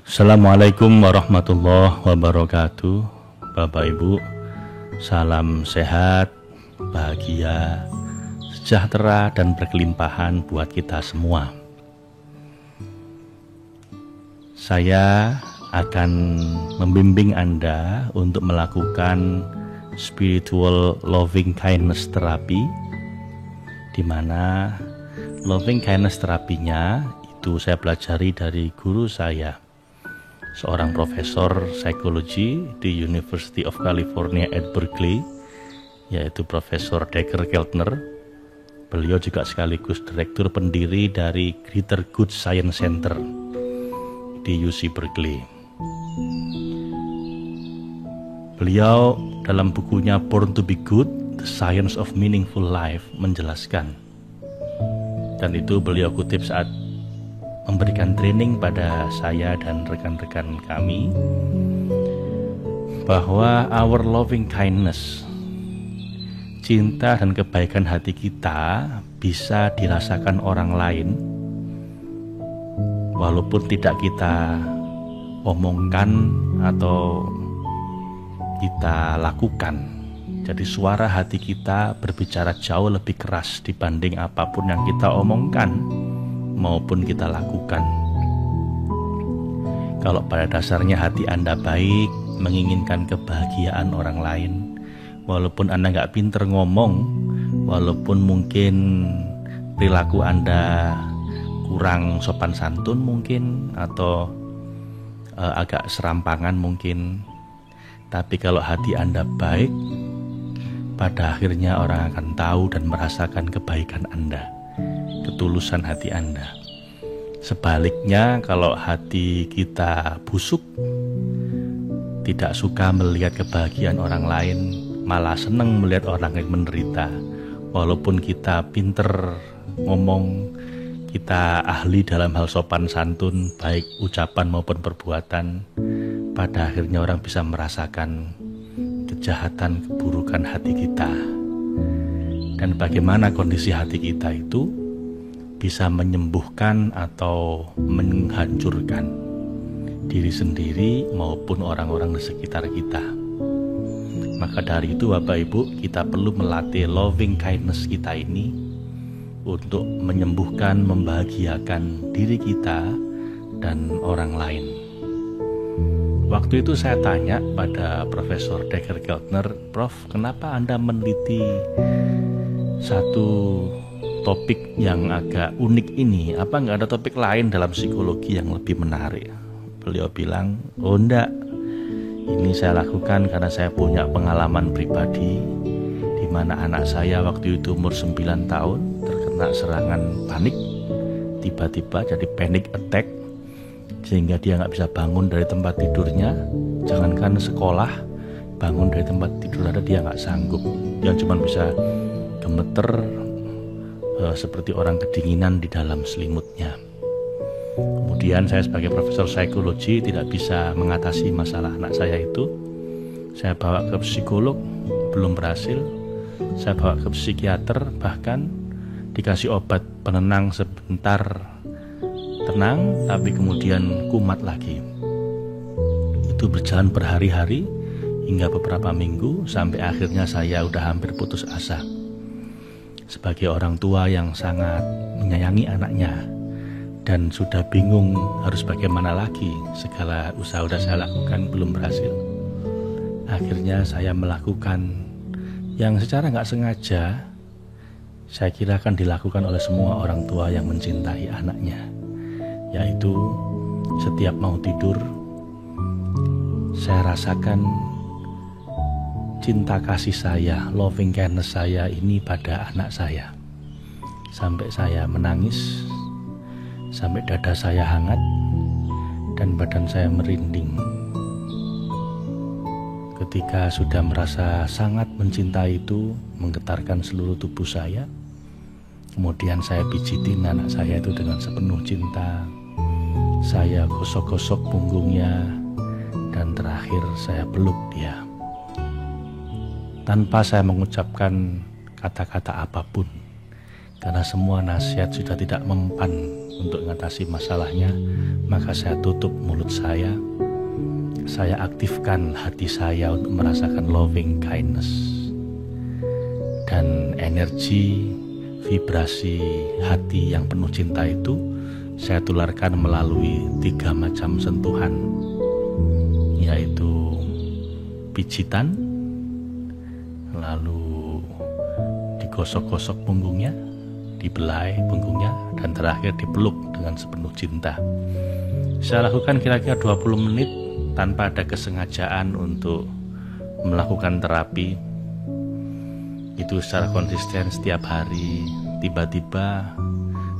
Assalamualaikum warahmatullahi wabarakatuh. Bapak Ibu, salam sehat, bahagia, sejahtera dan berkelimpahan buat kita semua. Saya akan membimbing Anda untuk melakukan spiritual loving kindness therapy, di mana loving kindness terapinya itu saya pelajari dari guru saya, seorang profesor psikologi di University of California at Berkeley, yaitu Profesor Dacher Keltner. Beliau juga sekaligus direktur pendiri dari Greater Good Science Center di UC Berkeley. Beliau dalam bukunya Born to be Good, The Science of Meaningful Life menjelaskan, dan itu beliau kutip saat memberikan training pada saya dan rekan-rekan kami, bahwa our loving kindness, cinta dan kebaikan hati kita bisa dirasakan orang lain walaupun tidak kita omongkan atau kita lakukan. Jadi suara hati kita berbicara jauh lebih keras dibanding apapun yang kita omongkan maupun kita lakukan. Kalau pada dasarnya hati Anda baik, menginginkan kebahagiaan orang lain, walaupun Anda nggak pinter ngomong, walaupun mungkin perilaku Anda kurang sopan santun mungkin, atau agak serampangan mungkin, tapi kalau hati Anda baik, pada akhirnya orang akan tahu dan merasakan kebaikan Anda, ketulusan hati Anda. Sebaliknya, kalau hati kita busuk, tidak suka melihat kebahagiaan orang lain, malah senang melihat orang yang menderita, walaupun kita pinter ngomong, kita ahli dalam hal sopan santun, baik ucapan maupun perbuatan, pada akhirnya orang bisa merasakan kejahatan, keburukan hati kita. Dan bagaimana kondisi hati kita itu bisa menyembuhkan atau menghancurkan diri sendiri maupun orang-orang di sekitar kita. Maka dari itu Bapak Ibu, kita perlu melatih loving kindness kita ini untuk menyembuhkan, membahagiakan diri kita dan orang lain. Waktu itu saya tanya pada Profesor Dacher Keltner, Prof, kenapa Anda meneliti satu topik yang agak unik ini? Apa nggak ada topik lain dalam psikologi yang lebih menarik? Beliau bilang, oh enggak, ini saya lakukan karena saya punya pengalaman pribadi, di mana anak saya waktu itu umur 9 tahun terkena serangan panik, tiba-tiba jadi panic attack, sehingga dia nggak bisa bangun dari tempat tidurnya. Jangankan sekolah, bangun dari tempat tidur ada dia nggak sanggup. Dia cuma bisa gemeter seperti orang kedinginan di dalam selimutnya. Kemudian saya sebagai profesor psikologi tidak bisa mengatasi masalah anak saya itu. Saya bawa ke psikolog, belum berhasil. Saya bawa ke psikiater, bahkan dikasih obat penenang sebentar, tenang, tapi kemudian kumat lagi. Itu berjalan berhari-hari hingga beberapa minggu, sampai akhirnya saya udah hampir putus asa. Sebagai orang tua yang sangat menyayangi anaknya dan sudah bingung harus bagaimana lagi, segala usaha sudah saya lakukan belum berhasil. Akhirnya saya melakukan yang secara nggak sengaja saya kira akan dilakukan oleh semua orang tua yang mencintai anaknya, yaitu setiap mau tidur saya rasakan cinta kasih saya, loving kindness saya ini pada anak saya, sampai saya menangis, sampai dada saya hangat dan badan saya merinding. Ketika sudah merasa sangat mencintai itu menggetarkan seluruh tubuh saya, kemudian saya pijitin anak saya itu dengan sepenuh cinta. Saya gosok-gosok punggungnya dan terakhir saya peluk dia. Tanpa saya mengucapkan kata-kata apapun, Karena semua nasihat sudah tidak mempan untuk mengatasi masalahnya, maka saya tutup mulut saya aktifkan hati saya untuk merasakan loving kindness. Dan energi, vibrasi hati yang penuh cinta itu saya tularkan melalui 3 macam sentuhan, yaitu pijitan, lalu digosok-gosok punggungnya, dibelai punggungnya, dan terakhir dipeluk dengan sepenuh cinta. Saya lakukan kira-kira 20 menit tanpa ada kesengajaan untuk melakukan terapi. Itu secara konsisten setiap hari. Tiba-tiba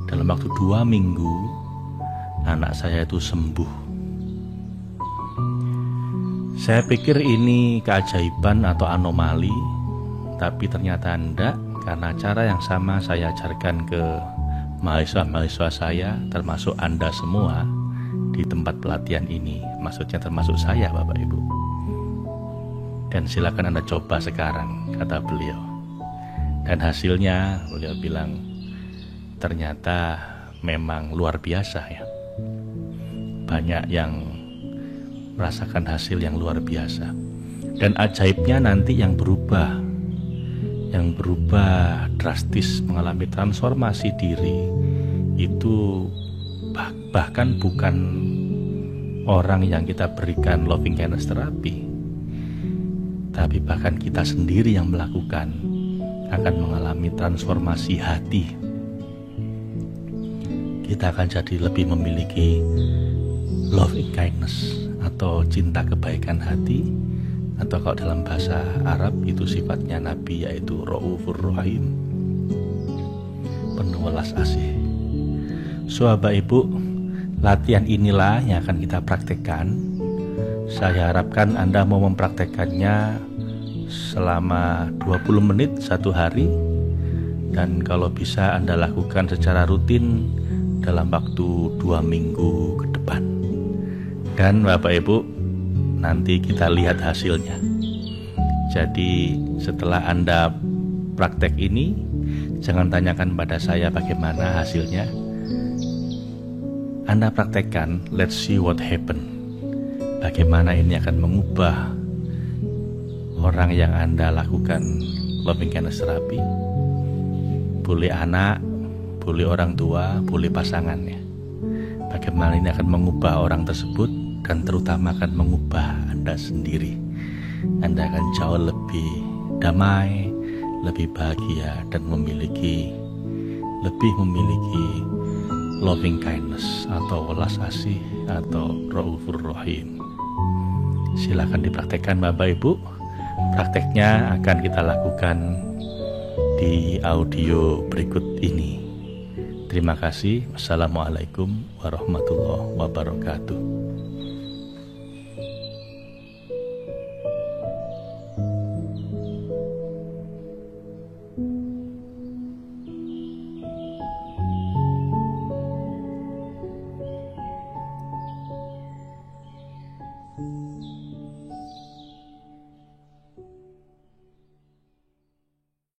dalam waktu 2 minggu anak saya itu sembuh. Saya pikir ini keajaiban atau anomali, tapi ternyata enggak, karena cara yang sama saya ajarkan ke mahasiswa-mahasiswa saya, termasuk Anda semua di tempat pelatihan ini, maksudnya termasuk saya, Bapak Ibu. Dan silakan Anda coba sekarang, kata beliau. Dan hasilnya beliau bilang, ternyata memang luar biasa ya. Banyak yang merasakan hasil yang luar biasa. Dan ajaibnya nanti yang berubah drastis, mengalami transformasi diri itu bahkan bukan orang yang kita berikan loving kindness terapi, tapi bahkan kita sendiri yang melakukan akan mengalami transformasi hati. Kita akan jadi lebih memiliki loving kindness atau cinta kebaikan hati, atau kalau dalam bahasa Arab itu sifatnya Nabi, yaitu Raufur Rahim, penuh welas asih. So, Bapak Ibu, latihan inilah yang akan kita praktekkan. Saya harapkan Anda mau mempraktekkannya selama 20 menit 1 hari, dan kalau bisa Anda lakukan secara rutin dalam waktu 2 minggu ke depan. Dan Bapak Ibu, nanti kita lihat hasilnya. Jadi setelah Anda praktek ini, jangan tanyakan pada saya bagaimana hasilnya. Anda praktekkan, let's see what happen. Bagaimana ini akan mengubah orang yang Anda lakukan loving kindness terapi. Boleh anak, boleh orang tua, boleh pasangan ya. Bagaimana ini akan mengubah orang tersebut, dan terutama akan mengubah Anda sendiri. Anda akan jauh lebih damai, lebih bahagia, dan lebih memiliki loving kindness atau welas asih atau Raufur Rahim. Silakan dipraktekkan Bapak Ibu. Prakteknya akan kita lakukan di audio berikut ini. Terima kasih. Wassalamualaikum warahmatullahi wabarakatuh.